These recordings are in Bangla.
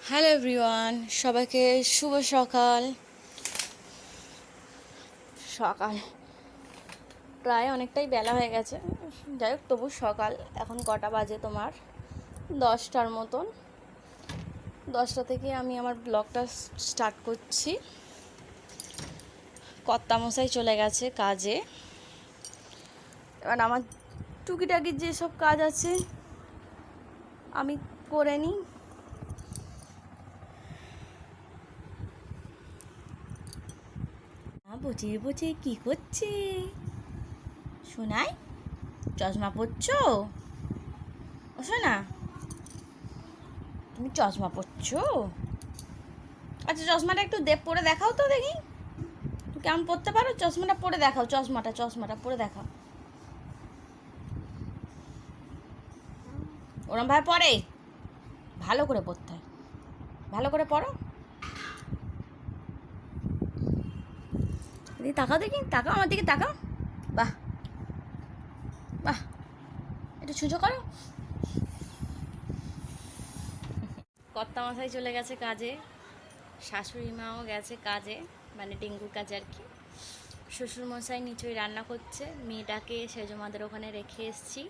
হ্যালো এভরিওয়ান, সবাইকে শুভ সকাল। সকাল প্রায় অনেকটাই বেলা হয়ে গেছে, যাই হোক তবু সকাল। এখন কটা বাজে তোমার 10টার মতন। 10টা থেকে আমি আমার ব্লগটা স্টার্ট করছি। কর্তামশাই চলে গেছে কাজে, এবার আমার টুকিটাকি যেসব কাজ আছে আমি করে নিই। বসে বসে কি করছে শোনাই? চশমা পরছো? ও শোনা, তুমি চশমা পরছো? আচ্ছা, চশমাটা একটু পরে দেখাও তো দেখি, তুমি কেমন পরতে পারো। চশমাটা পরে দেখাও, চশমাটা পরে দেখাও। ওরম ভাবে পরে ভালো করে পরতে হয়, ভালো করে পড়ো। দেখি তাকাও, দেখি তাকাও, আমার দিকে তাকাও। বাহ বাহ, একটু ছুঁচো করো। কর্তামশাই চলে গেছে কাজে, শাশুড়ি মাও গেছে কাজে, মানে ডেঙ্গুর কাজে আর কি। শ্বশুরমশাই নিচয়ই রান্না করছে, মেয়েটাকে সেজমাদের ওখানে রেখে এসেছি,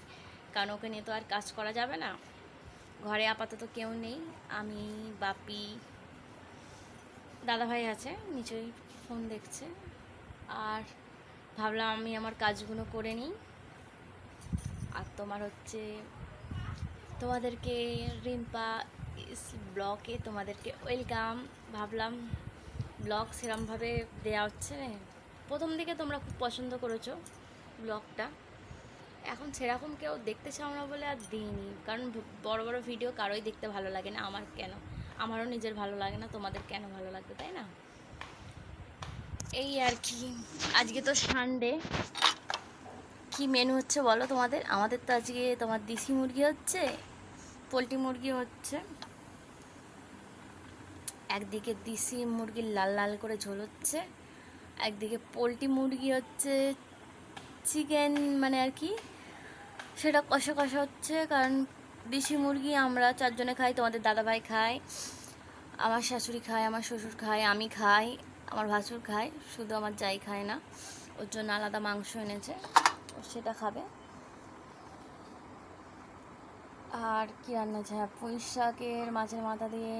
কারণ ওকে নিয়ে তো আর কাজ করা যাবে না। ঘরে আপাতত কেউ নেই, আমি, বাপি, দাদাভাই আছে নিচয়ই ফোন দেখছে। আর ভাবলাম আমি আমার কাজগুলো করে নিই। আর তোমার হচ্ছে তোমাদেরকে রিম্পা ব্লগে তোমাদেরকে ওয়েলকাম। ভাবলাম ব্লগ সেরমভাবে দেওয়া হচ্ছে না, প্রথম দিকে তোমরা খুব পছন্দ করেছো ব্লগটা, এখন সেরকম কেউ দেখতে চাও না বলে আর দিইনি। কারণ বড় বড় ভিডিও কারোই দেখতে ভালো লাগে না, আমার কেন, আমারও নিজের ভালো লাগে না, তোমাদের কেন ভালো লাগবে, তাই না? এই আর কি। আজকে তো সানডে, কি মেনু হচ্ছে বলো তোমাদের? আমাদের তো আজকে তোমার দেশি মুরগি হচ্ছে, পোলট্রি মুরগি হচ্ছে। একদিকে দেশি মুরগির লাল লাল করে ঝোল হচ্ছে, একদিকে পোলট্রি মুরগি হচ্ছে চিকেন, মানে আর কি সেটা কষা কষা হচ্ছে। কারণ দেশি মুরগি আমরা চারজনে খাই, তোমাদের দাদাভাই খায়, আমার শাশুড়ি খায়, আমার শ্বশুর খায়, আমি খাই, আমার ভাসুর খায়, শুধু আমার জাই খায় না, ওর জন্য আলাদা মাংস এনেছে, সেটা খাবে। আর কি রান্না হয়েছে? হ্যাঁ, পুঁই শাকের মাছের মাথা দিয়ে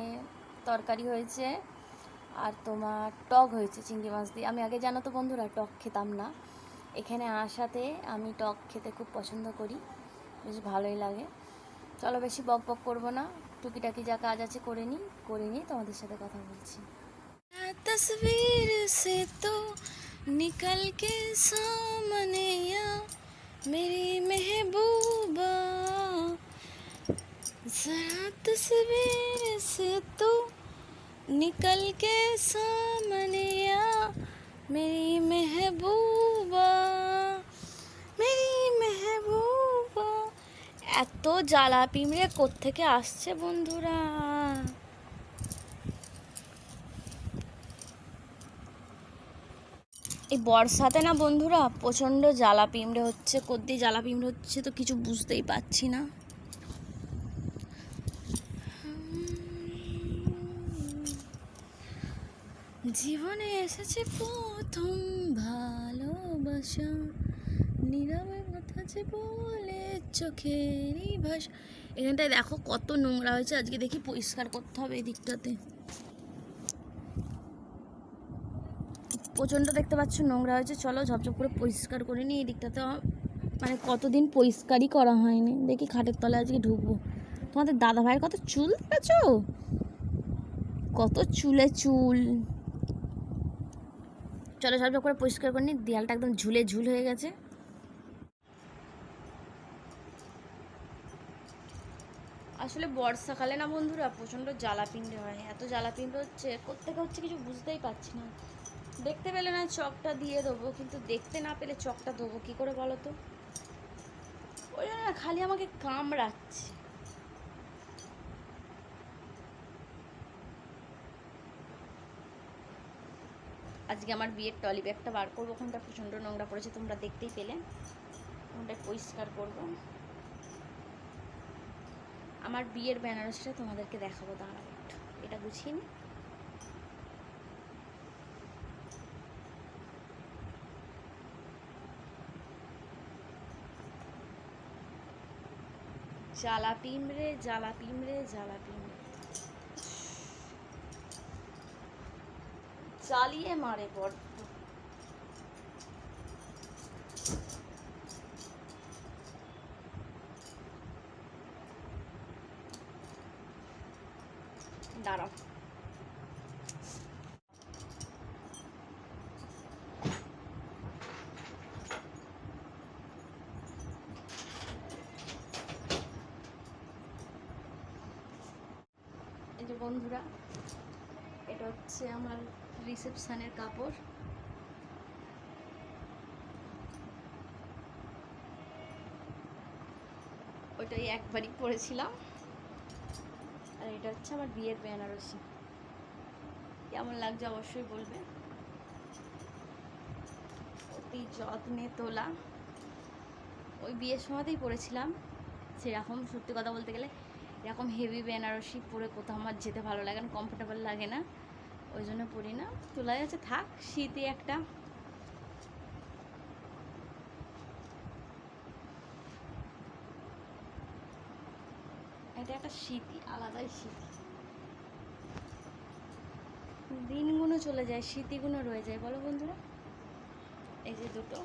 তরকারি হয়েছে, আর তোমার টক হয়েছে চিংড়ি মাছ দিয়ে। আমি আগে জানো তো বন্ধুরা টক খেতাম না, এখানে আসাতে আমি টক খেতে খুব পছন্দ করি, বেশ ভালোই লাগে। চলো বেশি বক বক করবো না, টুকিটাকি যা কাজ আছে করে নিই তোমাদের সাথে কথা বলছি। তসবীর সে তো নিকল কে সামনে আ মেরি মেহবুবা, जरा तस्वीर से तो निकल के सामने आ मेरी मेहबूबा, मेरी मेहबूबा। এত জ্বালা পিমড়ে কোত্থেকে আসছে বন্ধুরা! এই বর্ষাতে না বন্ধুরা প্রচণ্ড জ্বালা পিমড়ে হচ্ছে, কোদ্দি জ্বালা পিমড়ে হচ্ছে তো কিছু বুঝতেই পারছি না। জীবনে এসেছে প্রথম ভালোবাসা, নীরবে কথা যে বলে চোখেরই ভাষা। এখানটায় দেখো কত নোংরা হয়েছে, আজকে দেখি পরিষ্কার করতে হবে এই দিকটাতে। প্রচণ্ড দেখতে পাচ্ছ নোংরা হয়েছে, চলো ঝপঝপ করে পরিষ্কার করে নিই এই দিকটাতে। মানে কতদিন পরিষ্কারই করা হয়নি, দেখি খাটের তলায় আজকে ঢুকবো। তোমাদের দাদা ভাইয়ের কত চুল দেখেছো? কত চুলে চুল। চলো ঝপঝপ করে পরিষ্কার করে নিই, দেয়ালটা একদম ঝুলে ঝুল হয়ে গেছে। আসলে বর্ষাকালে না বন্ধুরা প্রচণ্ড জ্বালা পিণ্ডে হয়, এত জ্বালা পিণ্ডে হচ্ছে কোত্থেকে হচ্ছে কিছু বুঝতেই পারছি না। দেখতে পেলে না চকটা দিয়ে দেবো, কিন্তু দেখতে না পেলে চকটা দেবো কী করে বলো তো? ওই জন্য না খালি আমাকে কামড়াচ্ছে। আজকে আমার বিয়ের টলি ব্যাগটা বার করবো, ওখানটা প্রচণ্ড নোংরা পড়েছে, তোমরা দেখতেই পেলে, ওখানটা পরিষ্কার করবো। আমার বিয়ের বেনারসিটা তোমাদেরকে দেখাবো, দাঁড়াও একটু। এটা গুছিয়ে নি। জ্বালা পিমড়ে, জ্বালা পিমড়ে, জ্বালা পিমড়ে, জ্বালিয়ে মারে বড্ড। দাঁড়াও, এই যে বন্ধুরা, এটা হচ্ছে আমার রিসেপশনের কাপড়। ওইটাই একবারই পরেছিলাম। আর এটা হচ্ছে আমার বিয়ের বেনারসি। কেমন লাগছে অবশ্যই বলবে। অতি যত্নে তোলা, ওই বিয়ের সময়তেই পরেছিলাম। সেরকম সত্যি কথা বলতে গেলে এরকম হেভি বেনারসি পরে কোথাও আমার যেতে ভালো লাগে না, কমফোর্টেবল লাগে না, ওই জন্য পরি না। তোলা যাচ্ছে, থাক। শীতে একটা এটা একটা স্মৃতি, আলাদাই স্মৃতি। দিনগুলো চলে যায়, স্মৃতিগুলো রয়ে যায়, বলো বন্ধুরা। এই যে দুটো,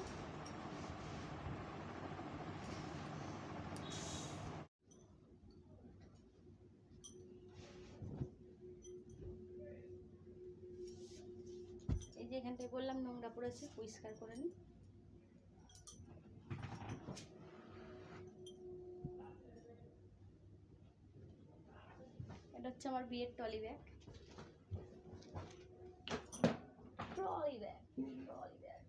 এই যে এখানটায় বললাম নোংরা পড়েছে, পরিষ্কার করে নিই। এটা হচ্ছে আমার বিয়ের trolley bag. Trolley bag, trolley bag.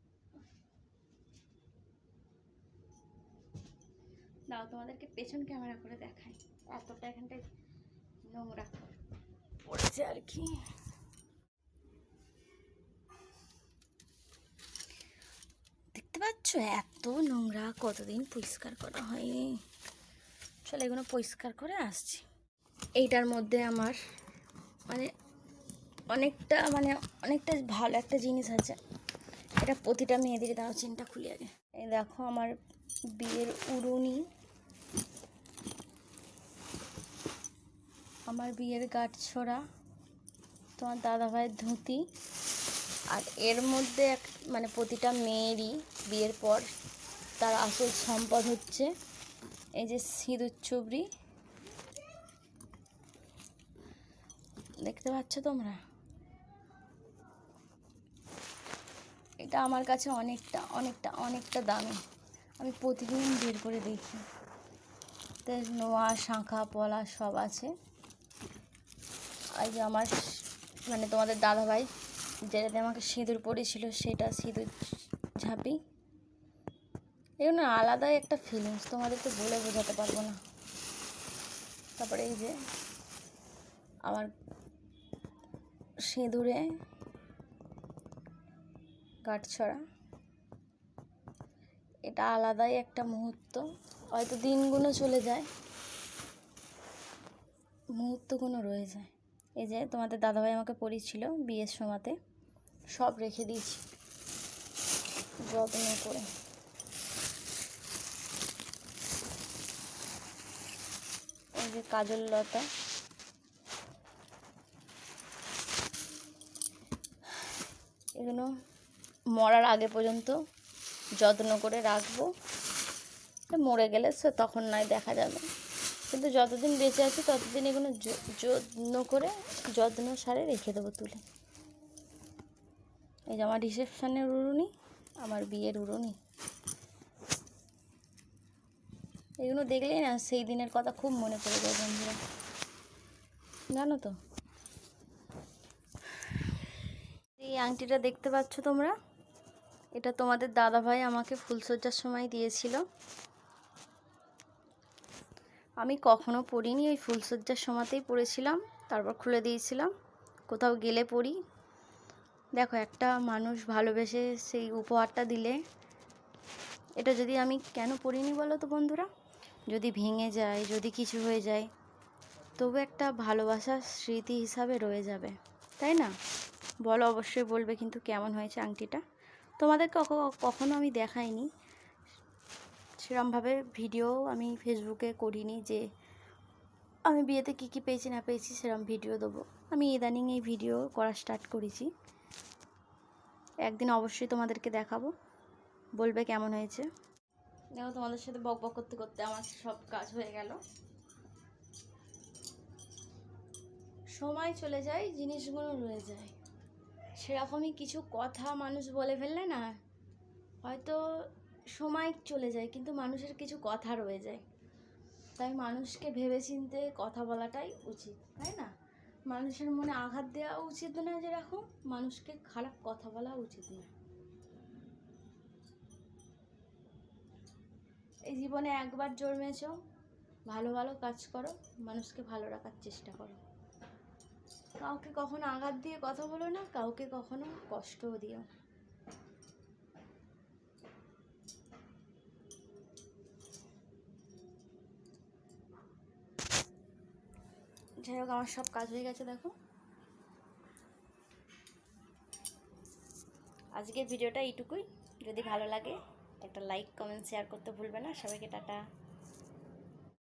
দাও তোমাদেরকে পেছন ক্যামেরা করে দেখাই, এতটা এখানটায় নোংরা পড়েছে আর কি। দেখতে পাচ্ছ এত নোংরা, কতদিন পরিষ্কার করা হয়নি। চলো এগুলো পরিষ্কার করে আসছি। এইটার মধ্যে আমার মানে অনেকটা ভালো একটা জিনিস আছে। এটা প্রতিটা মেয়েদের, দাও চেনটা খুলে আগে। এই দেখো আমার বিয়ের উড়ুনি, আমার বিয়ের গাঁটছড়া, তোমার দাদাভাইয়ের ধুতি। আর এর মধ্যে মানে প্রতিটা মেয়েরই বিয়ের পর তার আসল সম্পদ হচ্ছে এই যে সিঁদুর চুবড়ি। দেখতে পাচ্ছ তোমরা? এটা আমার কাছে অনেকটা অনেকটা অনেকটা দামি। আমি প্রতিদিন বের করে দেখি। তার নোয়া, শাঁখা, পলা সব আছে। এই যে আমার মানে তোমাদের দাদাভাই যেটাতে আমাকে সিঁদুর পড়েছিল, সেটা সিঁদুর ঝাঁপি। এগুলো আলাদাই একটা ফিলিংস, তোমাদের তো বলে বোঝাতে পারবো না। তারপরে এই যে আমার সিঁদুরে গাঁটছড়া, এটা আলাদাই একটা মুহূর্ত। হয়তো দিনগুলো চলে যায়, মুহূর্তগুলো রয়ে যায়। এই যে তোমাদের দাদাভাই আমাকে পরিয়েছিল বিয়ের সময়তে, সব রেখে দিয়েছি যত্ন করে। এই যে কাজল লতা, এগুলো মরার আগে পর্যন্ত যত্ন করে রাখবো। মরে গেলে সে তখন নয় দেখা যাবে, কিন্তু যতদিন বেঁচে আছি ততদিন এগুলো যত্ন করে যত্ন সারে রেখে দেবো তুলে। এই যে আমার রিসেপশনের উড়ুনি, আমার বিয়ের উড়ুনি। এগুলো দেখলেই না সেই দিনের কথা খুব মনে পড়ে যায় বন্ধুরা, জানো তো। এই আংটিটা দেখতে পাচ্ছ তোমরা, এটা তোমাদের দাদাভাই আমাকে ফুলসজ্জার সময় দিয়েছিল। আমি কখনো পরিনি, ওই ফুলসজ্জার সময়তেই পরেছিলাম, তারপর খুলে দিয়েছিলাম। কোথাও গেলে পরি। দেখো একটা মানুষ ভালোবেসে সেই উপহারটা দিলে, এটা যদি আমি কেন পরিনি বলো তো বন্ধুরা, যদি ভেঙে যায়, যদি কিছু হয়ে যায়, তবু একটা ভালোবাসার স্মৃতি হিসাবে রয়ে যাবে, তাই না? বলো, অবশ্যই বলবে কিন্তু কেমন হয়েছে আংটিটা। তোমাদেরকে কখনো আমি দেখাইনি, সেরমভাবে ভিডিও আমি ফেসবুকে করিনি যে আমি বিয়েতে কী কী পেয়েছি না পেয়েছি সেরম ভিডিও দেবো। আমি ইদানিং এই ভিডিও করা স্টার্ট করেছি। একদিন অবশ্যই তোমাদেরকে দেখাবো, বলবে কেমন হয়েছে। দেখো, তোমাদের সাথে বক বক করতে করতে আমার সব কাজ হয়ে গেল। সময় চলে যায়, জিনিসগুলো রয়ে যায়। সেরকমই কিছু কথা মানুষ বলে ফেললে না, হয়তো সময় চলে যায় কিন্তু মানুষের কিছু কথা রয়ে যায়। তাই মানুষকে ভেবেচিন্তে কথা বলাটাই উচিত, তাই না? মানুষের মনে আঘাত দেওয়া উচিত না, যেরকম মানুষকে খারাপ কথা বলা উচিত না। এই জীবনে একবার জন্মেছ, ভালো ভালো কাজ করো, মানুষকে ভালো রাখার চেষ্টা করো। কাউকে কখনো আঘাত দিয়ে কথা বলো না, কাউকে কখনো কষ্টও দিও। যাই হোক, আমার সব কাজ হয়ে গেছে। দেখো, আজকের ভিডিওটা এইটুকুই। যদি ভালো লাগে একটা লাইক, কমেন্ট, শেয়ার করতে ভুলবে না। সবাইকে টাটা।